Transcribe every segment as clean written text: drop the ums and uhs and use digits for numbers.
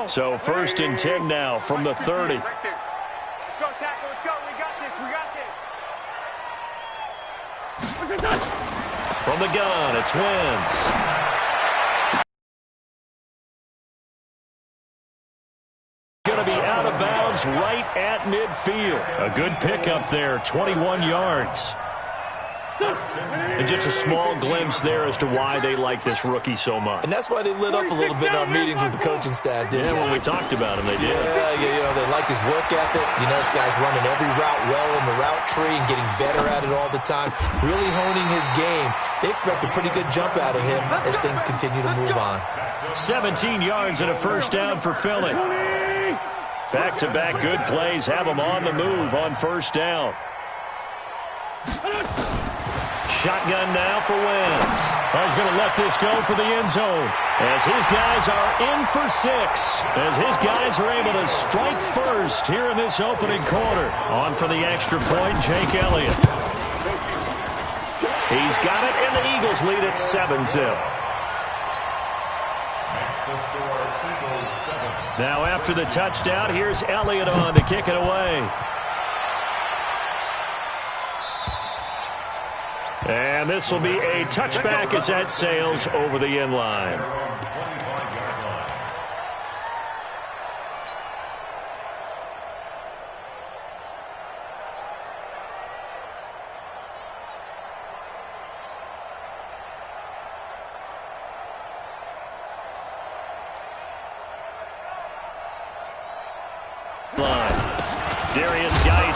So 1st and 10 now from the 30. Let's go, tackle. Let's go. We got this. From the gun, it's Wentz. Going to be out of bounds right at midfield. A good pickup there, 21 yards. And just a small glimpse there as to why they like this rookie so much. And that's why they lit up a little bit in our meetings with the coaching staff, didn't they? Yeah, when we talked about him, they did. Yeah, they like his work ethic. You know, this guy's running every route well in the route tree and getting better at it all the time, really honing his game. They expect a pretty good jump out of him as things continue to move on. 17 yards and a 1st down for Philly. Back-to-back good plays have them on the move on 1st down. Shotgun now for Wentz. He's going to let this go for the end zone as his guys are in for 6. As his guys are able to strike first here in this opening quarter. On for the extra point, Jake Elliott. He's got it, and the Eagles lead at 7-0. Now after the touchdown, here's Elliott on to kick it away. And this will be a touchback as that sails over the end line.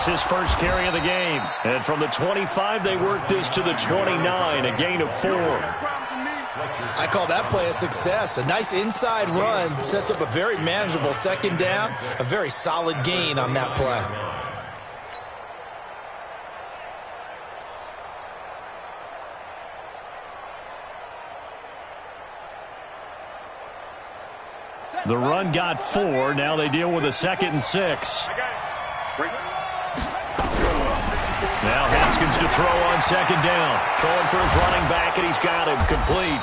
His first carry of the game. And from the 25, they work this to the 29, a gain of 4. I call that play a success. A nice inside run sets up a very manageable 2nd down, a very solid gain on that play. The run got 4. Now they deal with a 2nd and 6. Now Haskins to throw on 2nd down. Throwing for his running back, and he's got him complete.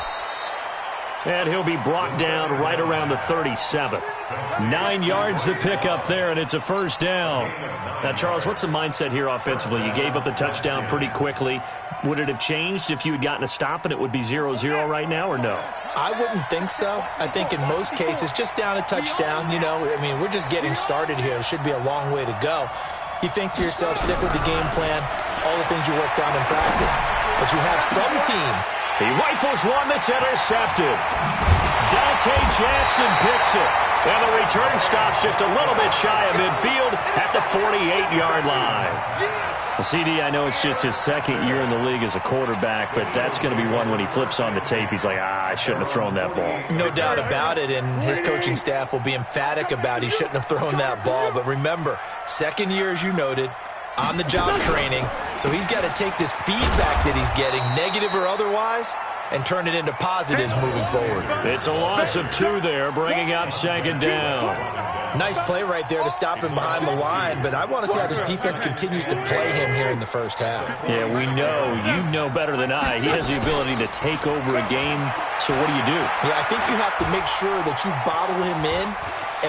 And he'll be brought down right around the 37. 9 yards to pick up there, and it's a 1st down. Now, Charles, what's the mindset here offensively? You gave up the touchdown pretty quickly. Would it have changed if you had gotten a stop and it would be 0-0 right now, or no? I wouldn't think so. I think in most cases, just down a touchdown, you know, I mean, we're just getting started here. It should be a long way to go. You think to yourself, stick with the game plan, all the things you worked on in practice. But you have some team. He rifles one that's intercepted. Dante Jackson picks it. And the return stops just a little bit shy of midfield at the 48-yard line. CD, I know it's just his 2nd year in the league as a quarterback, but that's going to be one when he flips on the tape. He's like, I shouldn't have thrown that ball. No doubt about it, and his coaching staff will be emphatic about he shouldn't have thrown that ball. But remember, 2nd year, as you noted, on-the-job training, so he's got to take this feedback that he's getting, negative or otherwise, and turn it into positives moving forward. It's a loss of 2 there, bringing up 2nd down. Nice play right there to stop him behind the line, but I want to see how this defense continues to play him here in the 1st half. Yeah, we know. You know better than I. He has the ability to take over a game, so what do you do? Yeah, I think you have to make sure that you bottle him in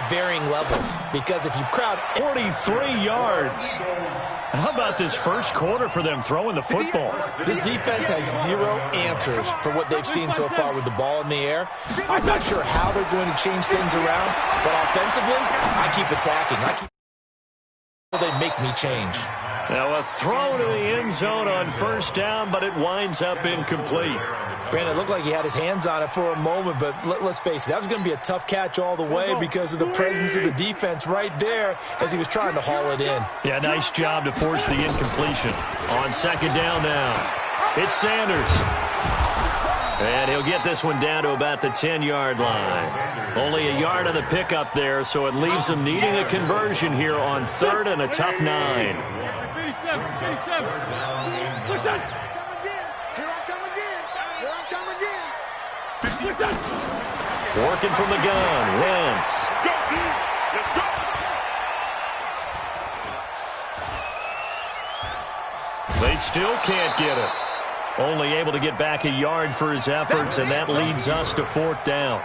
at varying levels, because if you crowd 43 yards. How about this first quarter for them throwing the football? This defense has 0 answers for what they've seen so far with the ball in the air. I'm not sure how they're going to change things around, but offensively, I keep attacking. They make me change. Now a throw to the end zone on 1st down, but it winds up incomplete. Brandon, it looked like he had his hands on it for a moment, but let's face it, that was going to be a tough catch all the way because of the presence of the defense right there as he was trying to haul it in. Yeah, nice job to force the incompletion. On 2nd down now, it's Sanders. And he'll get this one down to about the 10-yard line. Only a yard on the pickup there, so it leaves him needing a conversion here on 3rd and a tough 9. Working from the gun, Wentz. They still can't get it. Only able to get back a yard for his efforts, and that leads us to 4th down.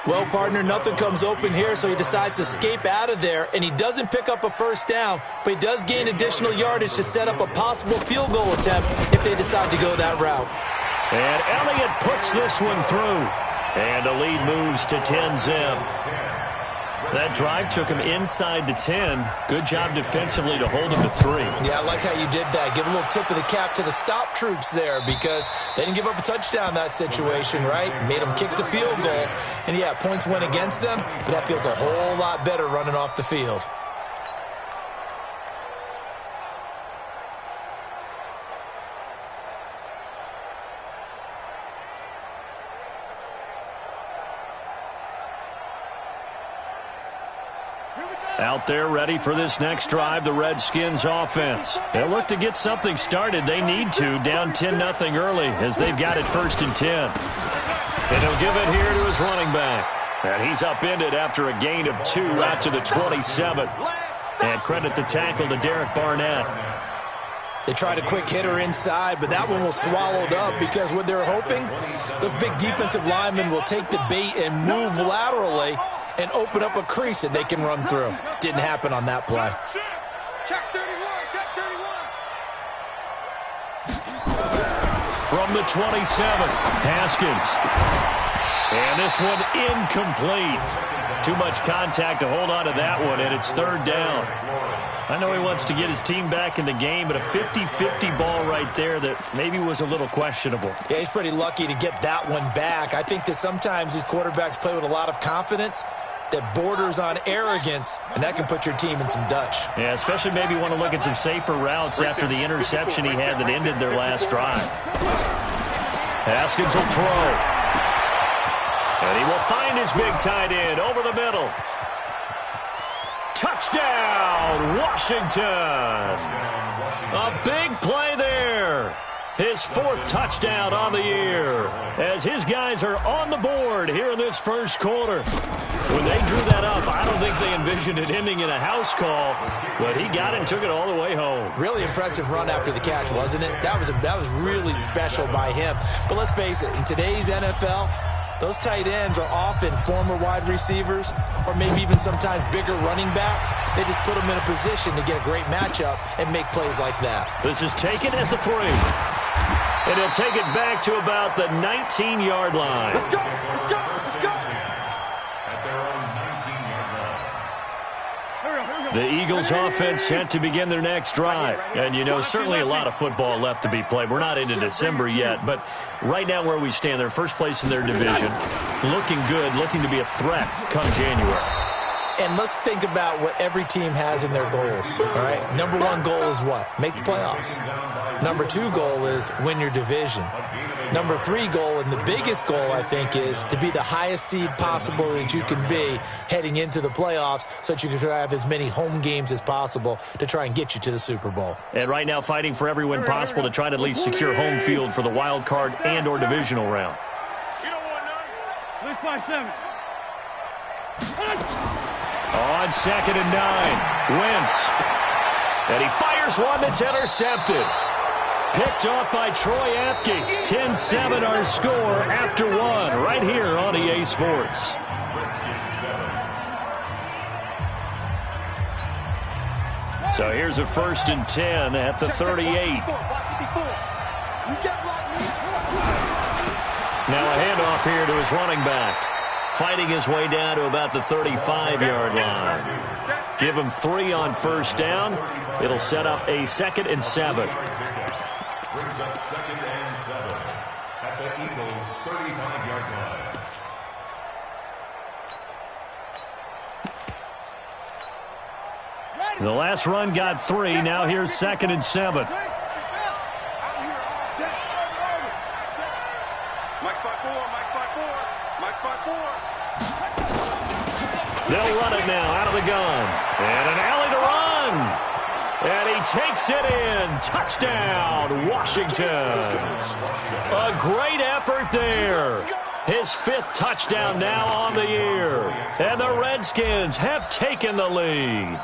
Well, partner, nothing comes open here, so he decides to escape out of there, and he doesn't pick up a first down, but he does gain additional yardage to set up a possible field goal attempt if they decide to go that route. And Elliott puts this one through, and the lead moves to 10-zip. That drive took him inside the 10. Good job defensively to hold him to 3. Yeah, I like how you did that. Give a little tip of the cap to the stop troops there because they didn't give up a touchdown in that situation, right? Made them kick the field goal. And, yeah, points went against them, but that feels a whole lot better running off the field. Out there ready for this next drive, the Redskins offense. They'll look to get something started. They need to, down 10-0 early as they've got it 1st and 10. And he'll give it here to his running back. And he's upended after a gain of 2 out to the 27. And credit the tackle to Derek Barnett. They tried a quick hitter inside, but that one was swallowed up because what they're hoping, those big defensive linemen will take the bait and move laterally and open up a crease that they can run through. Didn't happen on that play. Check 31, check 31. From the 27, Haskins. And this one incomplete. Too much contact to hold on to that one, and it's 3rd down. I know he wants to get his team back in the game, but a 50-50 ball right there that maybe was a little questionable. Yeah, he's pretty lucky to get that one back. I think that sometimes these quarterbacks play with a lot of confidence that borders on arrogance, and that can put your team in some Dutch. Yeah, especially maybe want to look at some safer routes after the interception he had that ended their last drive. Haskins will throw. And he will find his big tight end over the middle. Touchdown, Washington. A big play there. His 4th touchdown on the year as his guys are on the board here in this first quarter. When they drew that up, I don't think they envisioned it ending in a house call, but he got it and took it all the way home. Really impressive run after the catch, wasn't it? That was really special by him. But let's face it, in today's NFL, those tight ends are often former wide receivers or maybe even sometimes bigger running backs. They just put them in a position to get a great matchup and make plays like that. This is taken at the 3. And he'll take it back to about the 19-yard line. Let's go, let's go, let's go. The Eagles offense set to begin their next drive. And, you know, certainly a lot of football left to be played. We're not into December yet, but right now where we stand, they're first place in their division. Looking good, looking to be a threat come January. And let's think about what every team has in their goals, all right? Number 1 goal is what? Make the playoffs. Number 2 goal is win your division. Number 3 goal, and the biggest goal, I think, is to be the highest seed possible that you can be heading into the playoffs so that you can have as many home games as possible to try and get you to the Super Bowl. And right now fighting for every win possible to try to at least secure home field for the wild card and or divisional round. You don't want none. Let's fight 7. On 2nd and 9, Wentz. And he fires one that's intercepted. Picked off by Troy Apke. 10-7 our score after 1 right here on EA Sports. So here's a 1st and 10 at the 38. Now a handoff here to his running back. Fighting his way down to about the 35-yard line. Give him 3 on 1st down. It'll set up a 2nd and 7. Brings up 2nd and 7 at the Eagles' 35-yard line. The last run got 3. Now here's 2nd and 7. Mike 5-4, Mike 5-4, Mike 5-4. They'll run it now out of the gun. And an alley to run. And he takes it in. Touchdown, Washington. A great effort there. His 5th touchdown now on the year. And the Redskins have taken the lead.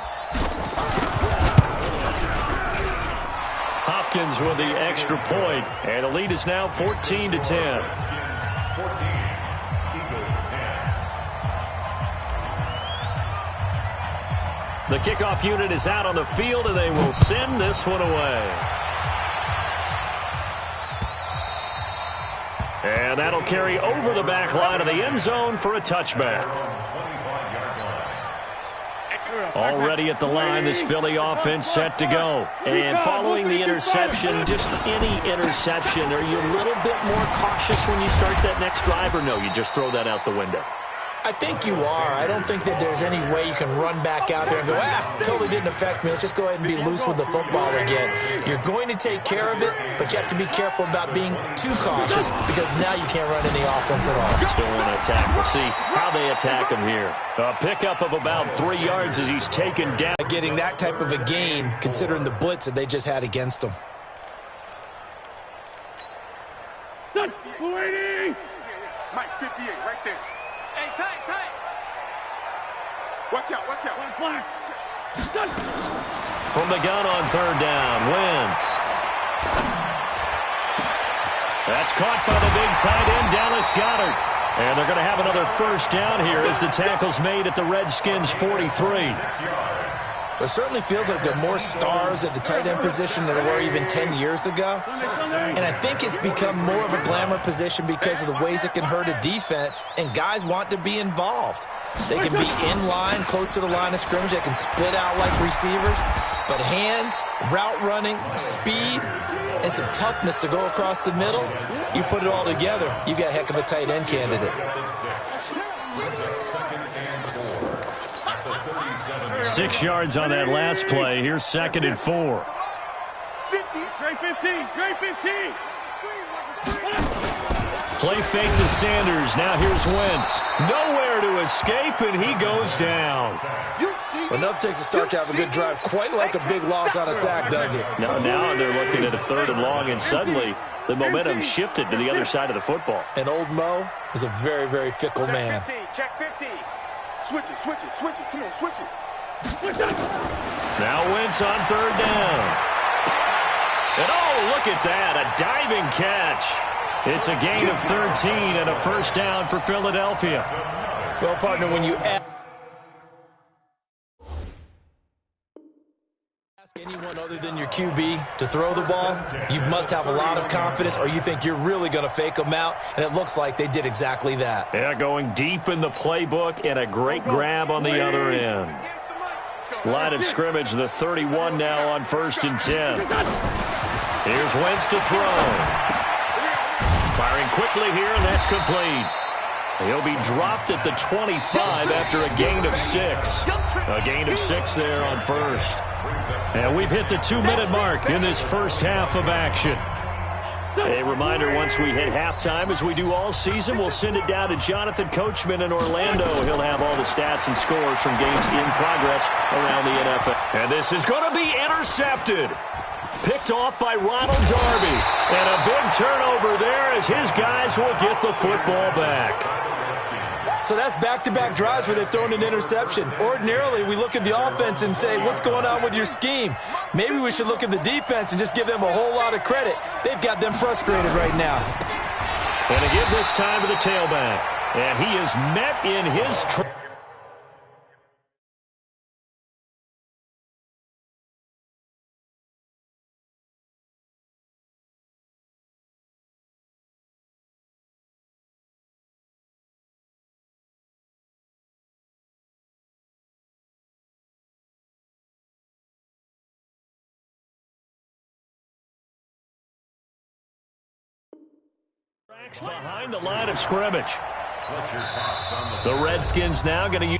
Hopkins with the extra point. And the lead is now 14-10. 14, Eagles 10. The kickoff unit is out on the field, and they will send this one away. And that'll carry over the back line of the end zone for a touchback. Already at the line, this Philly offense set to go. And following the interception, just any interception, are you a little bit more cautious when you start that next drive, or no, you just throw that out the window? I think you are. I don't think that there's any way you can run back out there and go, totally didn't affect me. Let's just go ahead and be loose with the football again. You're going to take care of it, but you have to be careful about being too cautious because now you can't run any offense at all. Still want to attack. We'll see how they attack him here. A pickup of about 3 yards as he's taken down. Getting that type of a gain, considering the blitz that they just had against them. Waiting! Mike, 58, right there. Hey, tight. Watch out. One flag. From the gun on third down, Wentz. That's caught by the big tight end, Dallas Goedert. And they're going to have another first down here as the tackle's made at the Redskins' 43. It certainly feels like there are more stars at the tight end position than there were even 10 years ago. And I think it's become more of a glamour position because of the ways it can hurt a defense, and guys want to be involved. They can be in line, close to the line of scrimmage. They can split out like receivers. But hands, route running, speed, and some toughness to go across the middle, you put it all together, you got a heck of a tight end candidate. 6 yards on that last play. Here's 2nd and 4. 50. Straight 15. Play fake to Sanders. Now here's Wentz. Nowhere to escape, and he goes down. Enough takes a start to have a good drive. Quite like a big loss on a sack, does it? Now they're looking at a 3rd and long, and suddenly the momentum shifted to the other side of the football. And old Mo is a very, very fickle man. Check 15. Switch it. Come on, switch it. Now Wentz on 3rd down. And look at that, a diving catch. It's a gain of 13 and a first down for Philadelphia. Well, partner, when you ask anyone other than your QB to throw the ball, you must have a lot of confidence, or you think you're really going to fake them out, and it looks like they did exactly that. Yeah, going deep in the playbook and a great grab on the other end. Line of scrimmage, the 31 now on 1st and 10. Here's Wentz to throw. Firing quickly here, and that's complete. He'll be dropped at the 25 after a gain of 6. A gain of 6 there on 1st. And we've hit the 2-minute mark in this first half of action. A reminder, once we hit halftime, as we do all season, we'll send it down to Jonathan Coachman in Orlando. He'll have all the stats and scores from games in progress around the NFL. And this is going to be intercepted. Picked off by Ronald Darby. And a big turnover there as his guys will get the football back. So that's back-to-back drives where they've thrown an interception. Ordinarily, we look at the offense and say, what's going on with your scheme? Maybe we should look at the defense and just give them a whole lot of credit. They've got them frustrated right now. And to give this time to the tailback. And he is met in his behind the line of scrimmage. The Redskins now going to use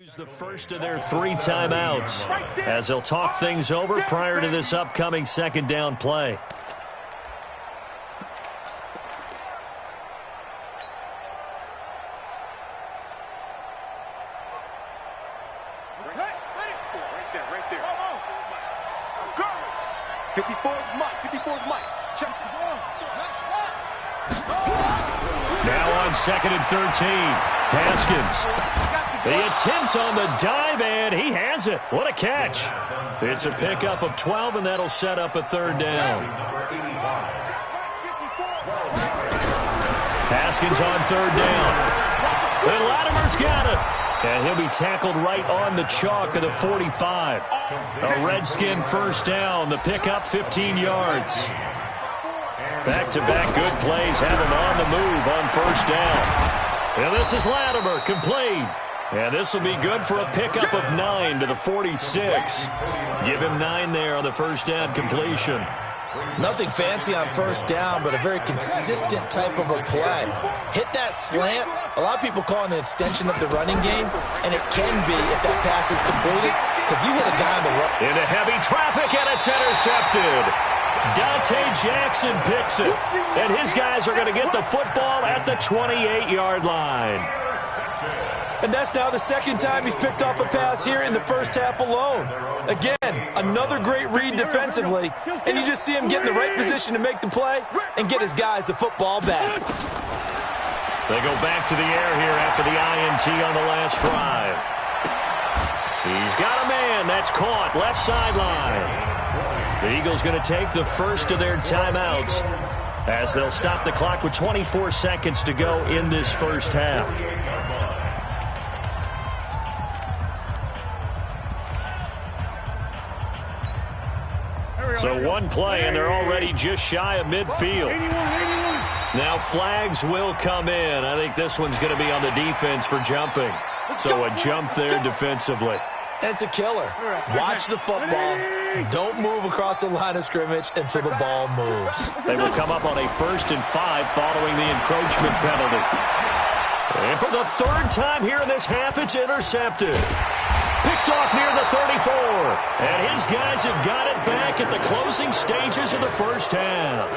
Use the first of their 3 timeouts as they'll talk things over prior to this upcoming second down play. Right there. 54's Mike. Check. Now on second and 13, Haskins. The attempt on the dive, and he has it. What a catch. It's a pickup of 12, and that'll set up a third down. Haskins on third down. And Latimer's got it. And he'll be tackled right on the chalk of the 45. A Redskin first down. The pickup 15 yards. Back-to-back good plays have him on the move on first down. And this is Latimer, complete. And this will be good for a pickup of 9 to the 46. Give him 9 there on the first down completion. Nothing fancy on first down, but a very consistent type of a play. Hit that slant. A lot of people call it an extension of the running game, and it can be if that pass is completed, because you hit a guy on the run. Into heavy traffic, and it's intercepted. Dante Jackson picks it, and his guys are going to get the football at the 28-yard line. And that's now the second time he's picked off a pass here in the first half alone. Again, another great read defensively, and you just see him get in the right position to make the play and get his guys the football back. They go back to the air here after the INT on the last drive. He's got a man. That's caught. Left sideline. The Eagles going to take the first of their timeouts as they'll stop the clock with 24 seconds to go in this first half. So one play, and they're already just shy of midfield. Now flags will come in. I think this one's going to be on the defense for jumping. So a jump there defensively. And it's a killer. Watch the football. Don't move across the line of scrimmage until the ball moves. They will come up on a 1st and 5 following the encroachment penalty. And for the third time here in this half, it's intercepted. Picked off near the 34. And his guys have got it back at the closing stages of the first half.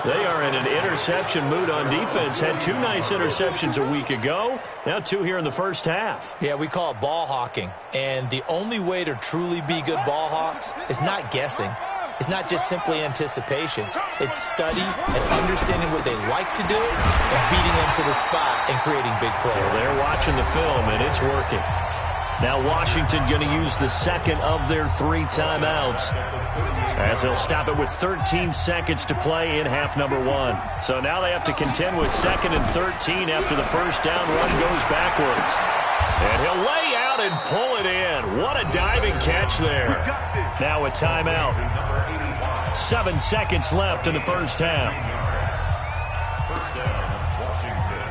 They are in an interception mood on defense. Had 2 nice interceptions a week ago. Now 2 here in the first half. Yeah, we call it ball hawking. And the only way to truly be good ball hawks is not guessing. It's not just simply anticipation. It's study and understanding what they like to do and beating them to the spot and creating big plays. Well, they're watching the film, and it's working. Now Washington going to use the second of their 3 timeouts as they'll stop it with 13 seconds to play in half number 1. So now they have to contend with 2nd and 13 after the first down run goes backwards. And he'll lay out and pull it in. What a diving catch there. Now a timeout. 7 seconds left in the first half. First down, Washington.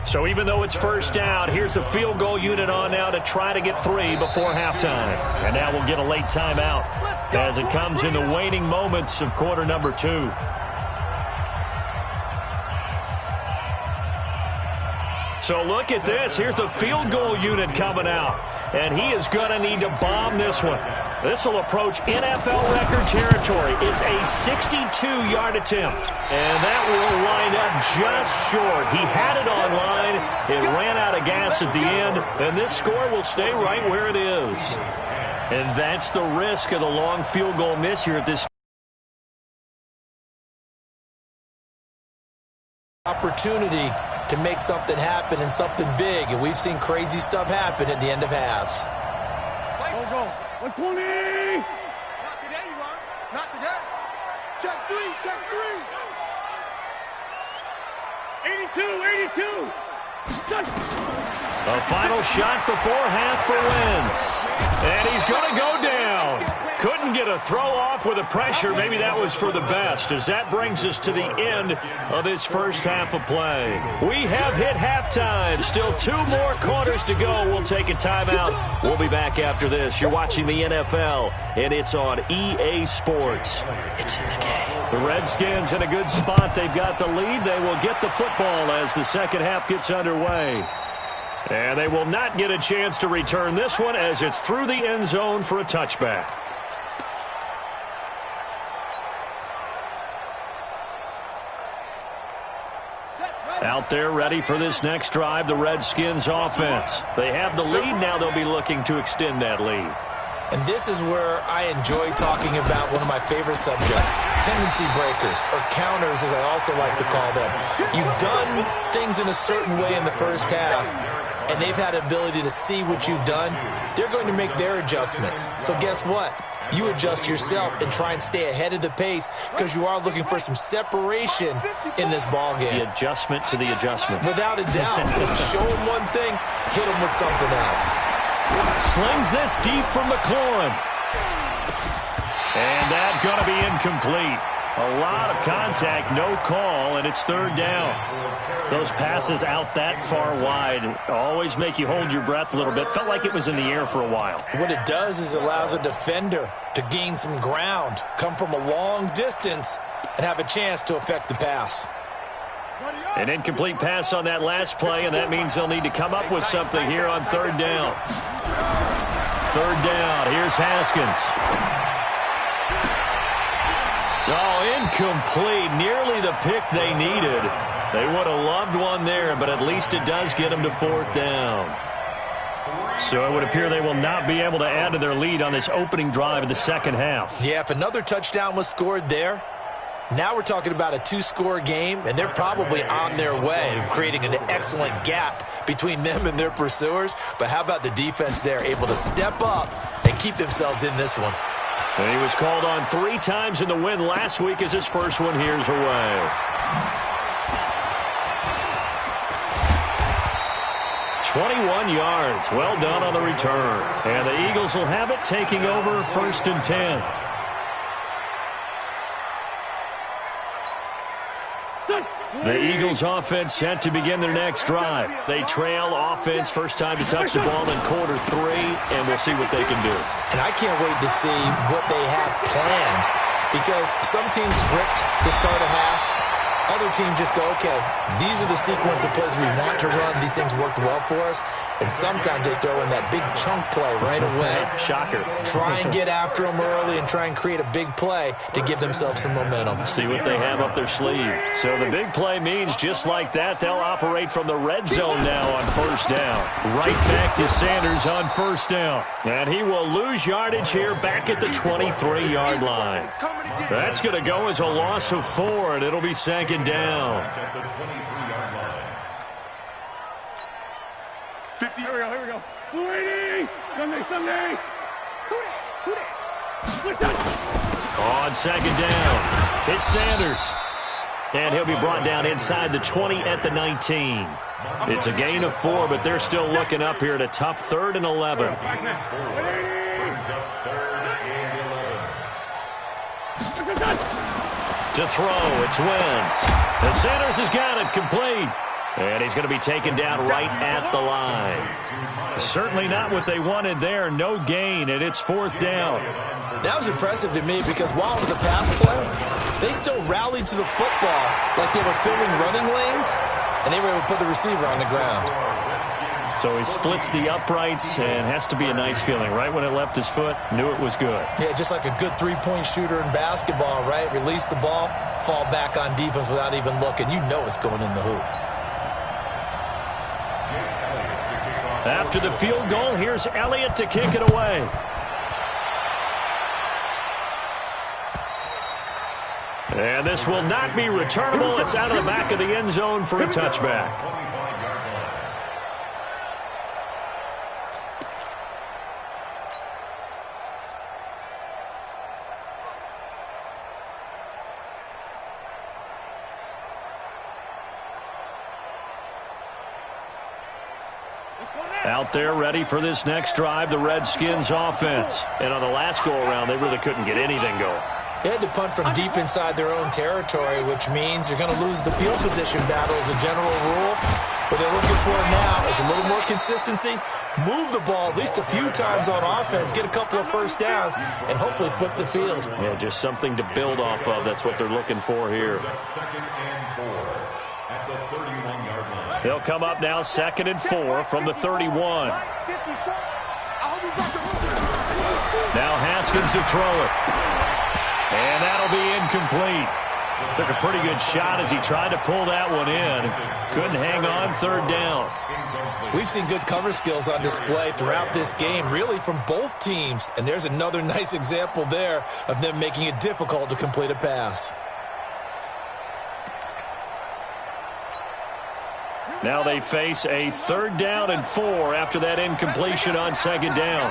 So even though it's first down, here's the field goal unit on now to try to get 3 before halftime. And now we'll get a late timeout as it comes in the waning moments of quarter number 2. So look at this. Here's the field goal unit coming out. And he is going to need to bomb this one. This will approach NFL record territory. It's a 62-yard attempt. And that will line up just short. He had it on line. It ran out of gas at the end. And this score will stay right where it is. And that's the risk of the long field goal miss here at this opportunity to make something happen and something big, and we've seen crazy stuff happen at the end of halves. Go. 120. Not today, you are. Not today. Check 3. 82. A final shot before half for Wentz. And he's going to go down. Couldn't get a throw off with the pressure. Maybe that was for the best, as that brings us to the end of this first half of play. We have hit halftime. Still 2 more quarters to go. We'll take a timeout. We'll be back after this. You're watching the NFL, and it's on EA Sports. It's in the game. The Redskins in a good spot. They've got the lead. They will get the football as the second half gets underway. And they will not get a chance to return this one as it's through the end zone for a touchback. Out there ready for this next drive, the Redskins offense. They have the lead. Now they'll be looking to extend that lead. And this is where I enjoy talking about one of my favorite subjects, tendency breakers, or counters as I also like to call them. You've done things in a certain way in the first half, and they've had the ability to see what you've done. They're going to make their adjustments. So guess what? You adjust yourself and try and stay ahead of the pace because you are looking for some separation in this ball game. The adjustment to the adjustment. Without a doubt. Show them one thing, hit them with something else. Slings this deep from McLaurin. And that's going to be incomplete. A lot of contact, no call, and it's third down. Those passes out that far wide always make you hold your breath a little bit. Felt like it was in the air for a while. What it does is it allows a defender to gain some ground, come from a long distance, and have a chance to affect the pass. An incomplete pass on that last play, and that means they'll need to come up with something here on third down. Third down, here's Haskins. Oh, incomplete. Nearly the pick they needed. They would have loved one there, but at least it does get them to fourth down. So it would appear they will not be able to add to their lead on this opening drive of the second half. Yeah, if another touchdown was scored there, now we're talking about a two-score game, and they're probably on their way of creating an excellent gap between them and their pursuers. But how about the defense there, able to step up and keep themselves in this one? And he was called on 3 times in the win last week as his first one here's away. 21 yards. Well done on the return. And the Eagles will have it, taking over first and 10. The Eagles offense set to begin their next drive. They trail offense, first time to touch the ball in quarter 3, and we'll see what they can do. And I can't wait to see what they have planned, because some teams script to start a half. Other teams just go, okay, these are the sequence of plays we want to run. These things worked well for us. And sometimes they throw in that big chunk play right away. Shocker. Try and get after them early and try and create a big play to give themselves some momentum. See what they have up their sleeve. So the big play means just like that, they'll operate from the red zone now on first down. Right back to Sanders on first down. And he will lose yardage here back at the 23-yard line. That's going to go as a loss of 4, and it'll be second down. At the 23-yard line. 50. Here we go. 280. Sunday. On second down, it's Sanders. And he'll be brought down inside the 20 at the 19. It's a gain of 4, but they're still looking up here at a tough 3rd and 11. Brings up 3rd and 11. To throw, it's Wentz. And Sanders has got it complete. And he's going to be taken down right at the line. Certainly not what they wanted there. No gain, and it's 4th down. That was impressive to me because while it was a pass play, they still rallied to the football like they were filling running lanes, and they were able to put the receiver on the ground. So he splits the uprights, and has to be a nice feeling. Right when it left his foot, knew it was good. Yeah, just like a good three-point shooter in basketball, right? Release the ball, fall back on defense without even looking. You know it's going in the hoop. After the field goal, here's Elliott to kick it away. And this will not be returnable. It's out of the back of the end zone for a touchback. Out there ready for this next drive, the Redskins offense. And on the last go-around, they really couldn't get anything going. They had to punt from deep inside their own territory, which means you're going to lose the field position battle as a general rule. What they're looking for now is a little more consistency, move the ball at least a few times on offense, get a couple of first downs, and hopefully flip the field. Yeah, just something to build off of. That's what they're looking for here. Second and 4 at the 31-yard line. They'll come up now 2nd and 4 from the 31. Now Haskins to throw it. And that'll be incomplete. Took a pretty good shot as he tried to pull that one in. Couldn't hang on, 3rd down. We've seen good cover skills on display throughout this game, really from both teams. And there's another nice example there of them making it difficult to complete a pass. Now they face a 3rd down and 4 after that incompletion on 2nd down.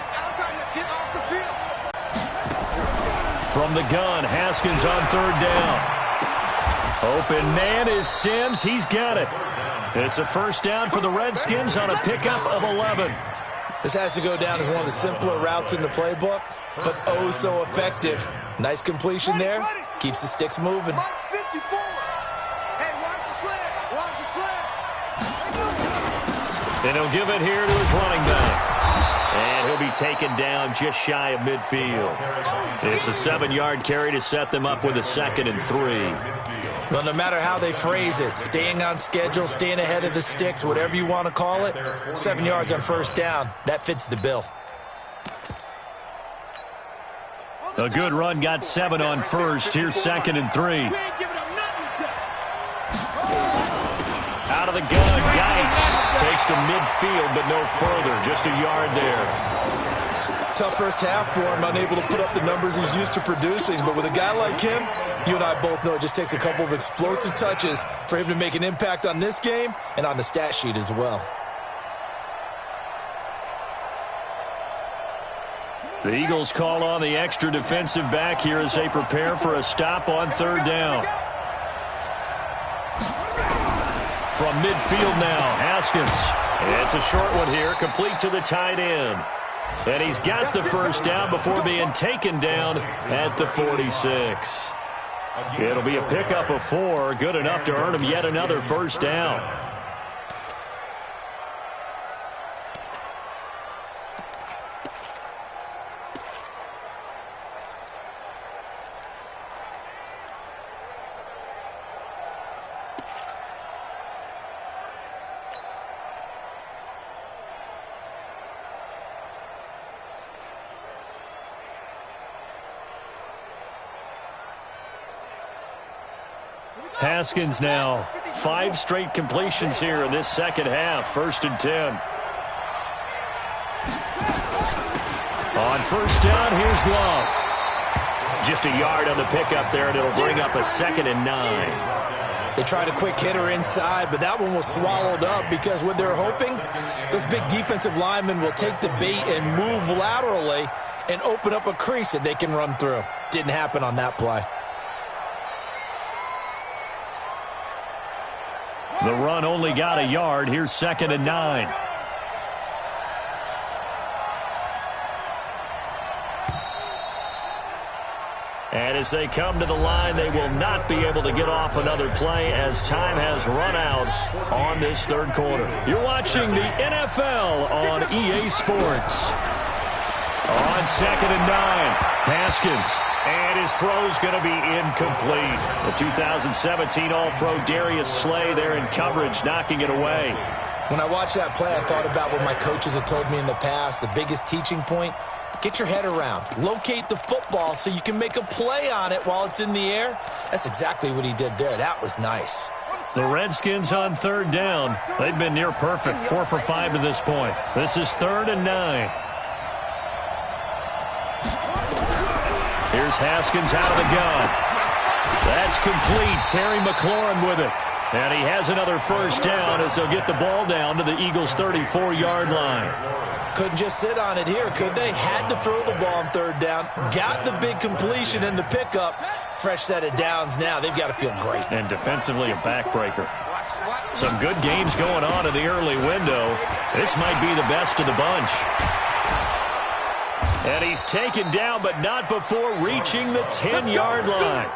From the gun, Haskins on 3rd down. Open man is Sims. He's got it. It's a 1st down for the Redskins on a pickup of 11. This has to go down as one of the simpler routes in the playbook, but oh so effective. Nice completion there. Keeps the sticks moving. And he'll give it here to his running back. And he'll be taken down just shy of midfield. It's a 7-yard carry to set them up with a 2nd and 3. Well, no matter how they phrase it, staying on schedule, staying ahead of the sticks, whatever you want to call it, 7 yards on 1st down, that fits the bill. A good run got 7 on 1st. Here's 2nd and 3. Out of the gun, Geis takes to midfield, but no further. Just a yard there. Tough first half for him, unable to put up the numbers he's used to producing. But with a guy like him, you and I both know it just takes a couple of explosive touches for him to make an impact on this game and on the stat sheet as well. The Eagles call on the extra defensive back here as they prepare for a stop on 3rd down. From midfield now, Haskins. It's a short one here, complete to the tight end. And he's got the 1st down before being taken down at the 46. It'll be a pickup of 4, good enough to earn him yet another 1st down. Haskins now 5 straight completions here in this 2nd half. 1st and 10. On 1st down, here's Love. Just a yard on the pickup there, and it'll bring up a 2nd and 9. They tried a quick hitter inside, but that one was swallowed up because what they're hoping, those big defensive linemen will take the bait and move laterally and open up a crease that they can run through. Didn't happen on that play. The run only got a yard. Here's 2nd and 9. And as they come to the line, they will not be able to get off another play as time has run out on this 3rd quarter. You're watching the NFL on EA Sports. On 2nd and 9, Haskins. And his throw's going to be incomplete. The 2017 All-Pro Darius Slay there in coverage, knocking it away. When I watched that play, I thought about what my coaches had told me in the past. The biggest teaching point, get your head around. Locate the football so you can make a play on it while it's in the air. That's exactly what he did there. That was nice. The Redskins on 3rd down. They've been near perfect, 4 for 5 to this point. This is 3rd and 9. Here's Haskins out of the gun. That's complete. Terry McLaurin with it. And he has another 1st down as they'll get the ball down to the Eagles' 34-yard line. Couldn't just sit on it here, could they? Had to throw the ball on 3rd down. Got the big completion in the pickup. Fresh set of downs now. They've got to feel great. And defensively a backbreaker. Some good games going on in the early window. This might be the best of the bunch. And he's taken down, but not before reaching the 10-yard line.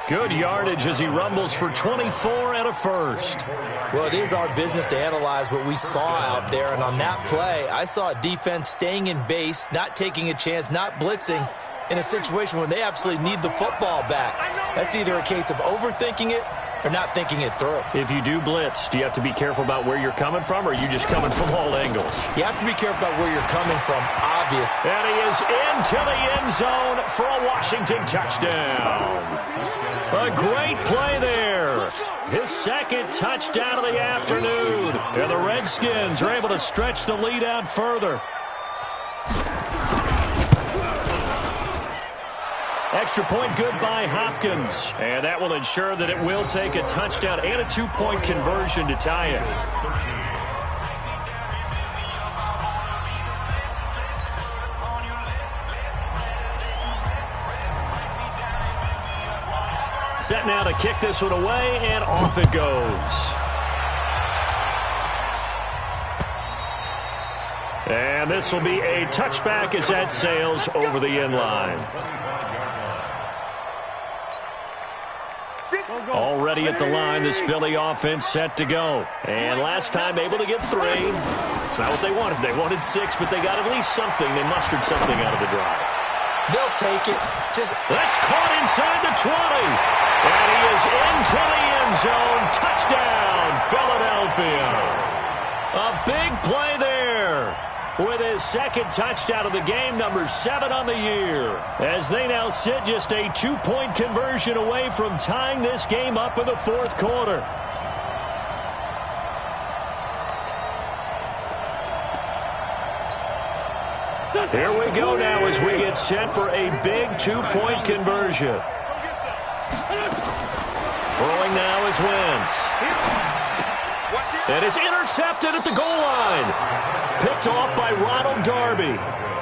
Good yardage as he rumbles for 24 and a first. Well, it is our business to analyze what we saw out there, and on that play, I saw a defense staying in base, not taking a chance, not blitzing in a situation when they absolutely need the football back. That's either a case of overthinking it or not thinking it through. If you do blitz, do you have to be careful about where you're coming from, or are you just coming from all angles? You have to be careful about where you're coming from, obvious. And he is into the end zone for a Washington touchdown. A great play there. His second touchdown of the afternoon. And the Redskins are able to stretch the lead out further. Extra point good by Hopkins. And that will ensure that it will take a touchdown and a 2-point conversion to tie it. Set now to kick this one away, and off it goes. And this will be a touchback as that sails over the end line. Already at the line, this Philly offense set to go. And last time able to get 3. It's not what they wanted. They wanted 6, but they got at least something. They mustered something out of the drive. They'll take it. That's caught inside the 20. And he is into the end zone. Touchdown, Philadelphia. A big play there with his second touchdown of the game, number 7 on the year, as they now sit just a 2-point conversion away from tying this game up in the fourth quarter. Here we go now as we get set for a big 2-point conversion. Throwing now is Wentz. And it's intercepted at the goal line. Picked off by Ronald Darby.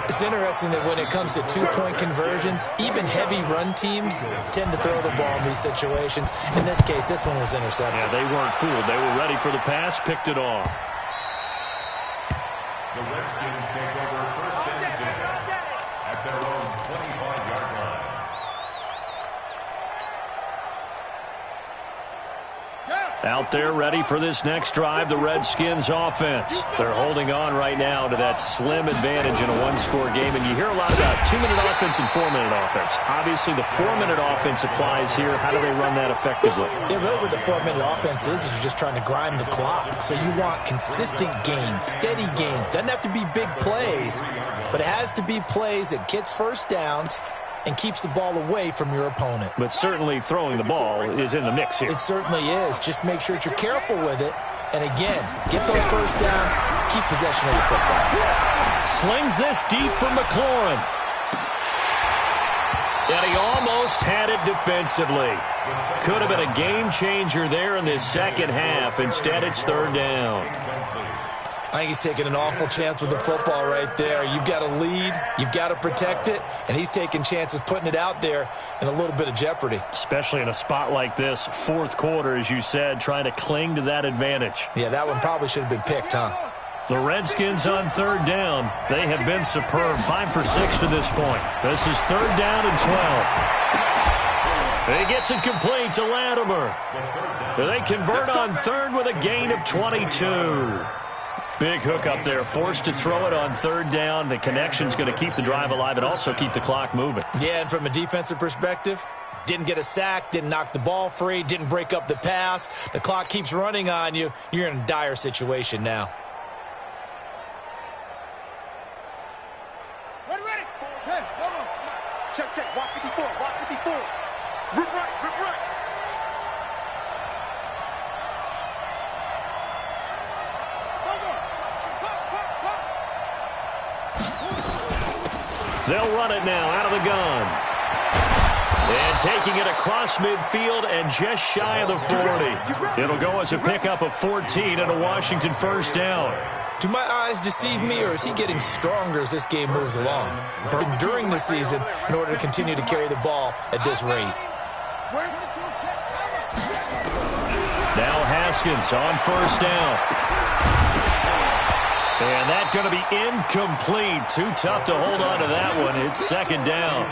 It's interesting that when it comes to 2-point conversions, even heavy run teams tend to throw the ball in these situations. In this case, this one was intercepted. Yeah, they weren't fooled. They were ready for the pass, picked it off. The Redskins take over first and 10 at their own 25-yard line. Out there ready for this next drive, the Redskins offense. They're holding on right now to that slim advantage in a one-score game. And you hear a lot about 2-minute offense and 4-minute offense. Obviously, the 4-minute offense applies here. How do they run that effectively? Yeah, really what the 4-minute offense is you're just trying to grind the clock. So you want consistent gains, steady gains. Doesn't have to be big plays, but it has to be plays that gets first downs and keeps the ball away from your opponent. But certainly throwing the ball is in the mix here. It certainly is. Just make sure that you're careful with it. And again, get those first downs, keep possession of the football. Slings this deep from McLaurin. And he almost had it defensively. Could have been a game changer there in this second half. Instead, it's third down. I think he's taking an awful chance with the football right there. You've got to lead, you've got to protect it, and he's taking chances putting it out there in a little bit of jeopardy. Especially in a spot like this, fourth quarter, as you said, trying to cling to that advantage. Yeah, that one probably should have been picked, huh? The Redskins on third down. They have been superb, 5 for 6 to this point. This is third down and 12. He gets it complete to Latimer. They convert on third with a gain of 22. Big hook up there, forced to throw it on third down. The connection's going to keep the drive alive and also keep the clock moving. Yeah, and from a defensive perspective, didn't get a sack, didn't knock the ball free, didn't break up the pass. The clock keeps running on you. You're in a dire situation now. Ready? Hey, hold on. Check. Watch 54. Rip right. They'll run it now out of the gun. And taking it across midfield and just shy of the 40. It'll go as a pickup of 14 and a Washington first down. Do my eyes deceive me, or is he getting stronger as this game moves along? During the season, in order to continue to carry the ball at this rate. Now Haskins on first down. And that's going to be incomplete. Too tough to hold on to that one. It's second down.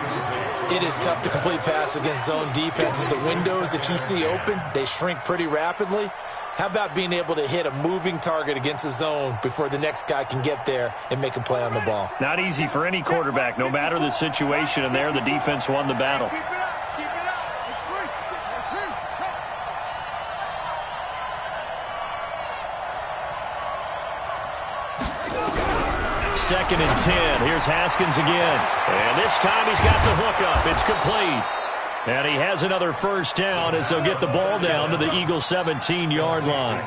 It is tough to complete pass against zone defenses. The windows that you see open, they shrink pretty rapidly. How about being able to hit a moving target against a zone before the next guy can get there and make a play on the ball? Not easy for any quarterback, no matter the situation, and there the defense won the battle. Keep it up. Keep it up. It's free. It's free. Second and 10. Here's Haskins again. And this time he's got the hook up. It's complete. And he has another first down as they'll get the ball down to the Eagles' 17-yard line.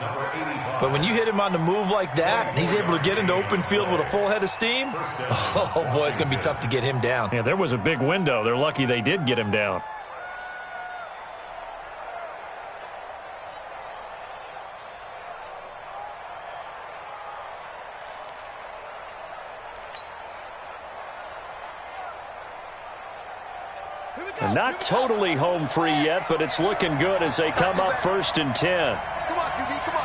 But when you hit him on the move like that, and he's able to get into open field with a full head of steam, oh, boy, it's going to be tough to get him down. Yeah, there was a big window. They're lucky they did get him down. Not totally home free yet, but it's looking good as they come up first and 10. Come on, QB, come on.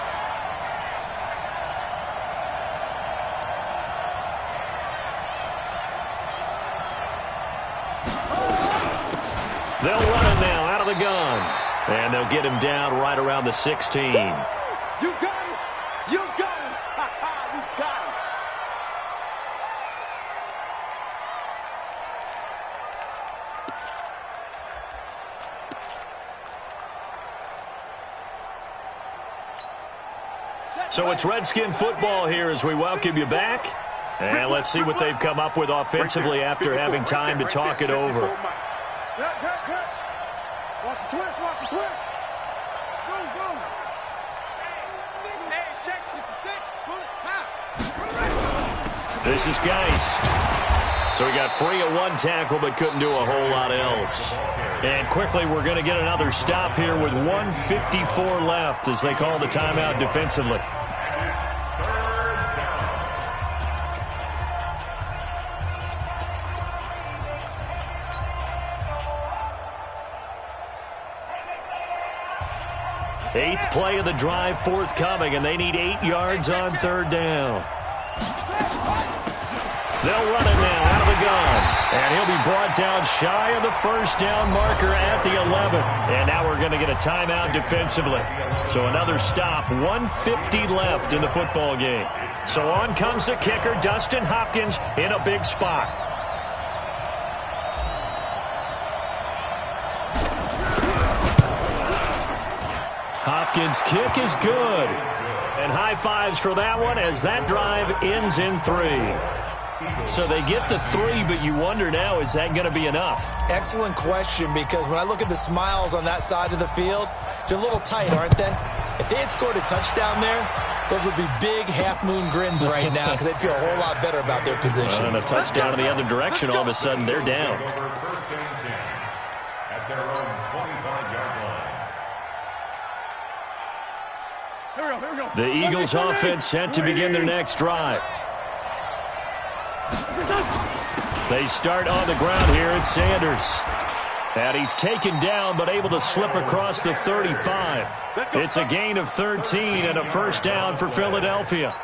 They'll run it now out of the gun. And they'll get him down right around the 16. You got it. You got it. Ha-ha, you got it. So it's Redskin football here as we welcome you back. And let's see what they've come up with offensively after having time to talk it over. Good. Watch the twist, watch the twist. Go. Hey, check, it's a six. Pull it, This is Geis. So he got free of one tackle but couldn't do a whole lot else. And quickly we're going to get another stop here with 1:54 left as they call the timeout defensively. Eighth play of the drive forthcoming, and they need 8 yards on third down. They'll run it now out of the gun. And he'll be brought down shy of the first down marker at the 11. And now we're going to get a timeout defensively. So another stop, 1:50 left in the football game. So on comes the kicker, Dustin Hopkins, in a big spot. Hopkins' kick is good. And high fives for that one as that drive ends in 3. So they get the 3, but you wonder now, is that going to be enough? Excellent question, because when I look at the smiles on that side of the field, they're a little tight, aren't they? If they had scored a touchdown there, those would be big half-moon grins right now because they'd feel a whole lot better about their position. And a touchdown in the other direction, all of a sudden they're down. First and 10 at their own 25-yard line. Here we go. The Eagles offense set to begin their next drive. They start on the ground here at Sanders. And he's taken down but able to slip across the 35. It's a gain of 13 and a first down for Philadelphia.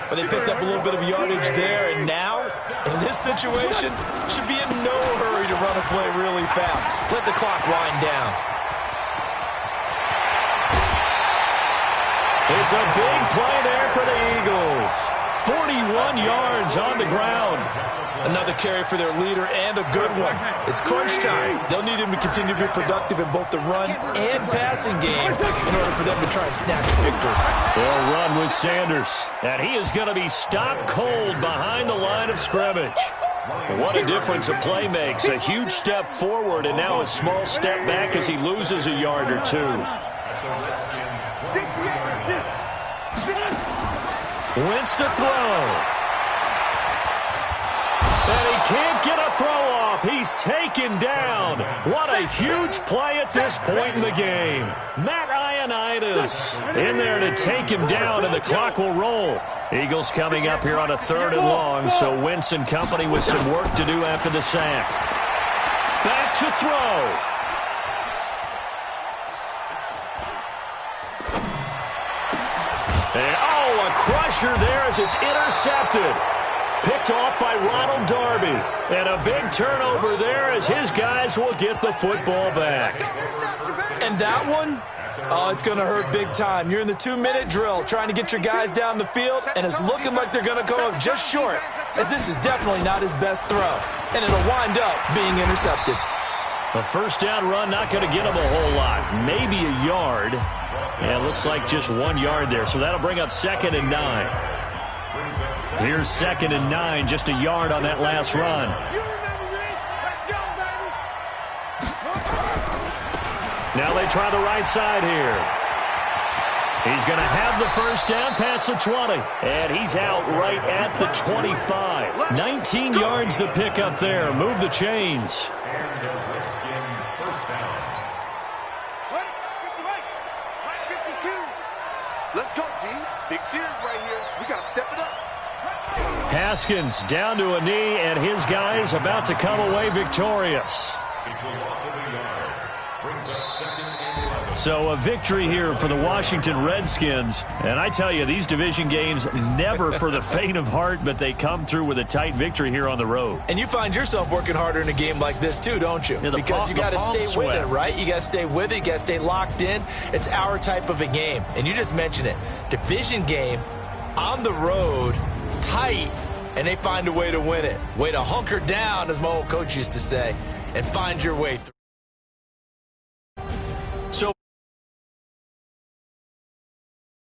But they picked up a little bit of yardage there, and now, in this situation, should be in no hurry to run a play really fast. Let the clock wind down. It's a big play there for the Eagles. 41 yards on the ground. Another carry for their leader and a good one. It's crunch time. They'll need him to continue to be productive in both the run and passing game in order for them to try and snatch a victory. They'll run with Sanders. And he is going to be stopped cold behind the line of scrimmage. What a difference a play makes. A huge step forward and now a small step back as he loses a yard or two. Wentz to throw. And he can't get a throw off. He's taken down. What a huge play at this point in the game. Matt Ioannidis in there to take him down, and the clock will roll. Eagles coming up here on a 3rd and long, so Wentz and company with some work to do after the sack. Back to throw. And, Oh, a crusher there as it's intercepted. Picked off by Ronald Darby. And a big turnover there as his guys will get the football back. And that one, oh, it's going to hurt big time. You're in the 2-minute drill trying to get your guys down the field, and it's looking like they're going to come up just short, as this is definitely not his best throw. And it'll wind up being intercepted. A first down run, not going to get him a whole lot. Maybe a yard. And it looks like just 1 yard there. So that'll bring up 2nd and 9. Here's 2nd and 9, just a yard on that last run. Now they try the right side here. He's going to have the first down past the 20. And he's out right at the 25. 19 yards the pickup there. Move the chains. Let's go, D. Big series right here. We got to step it up. Haskins down to a knee, and his guys about to come away victorious. So a victory here for the Washington Redskins. And I tell you, these division games never for the faint of heart, but they come through with a tight victory here on the road. And you find yourself working harder in a game like this too, don't you? Yeah, because you got to stay with it, right? You got to stay with it. You got to stay locked in. It's our type of a game. And you just mentioned it. Division game on the road, tight, and they find a way to win it. Way to hunker down, as my old coach used to say, and find your way through.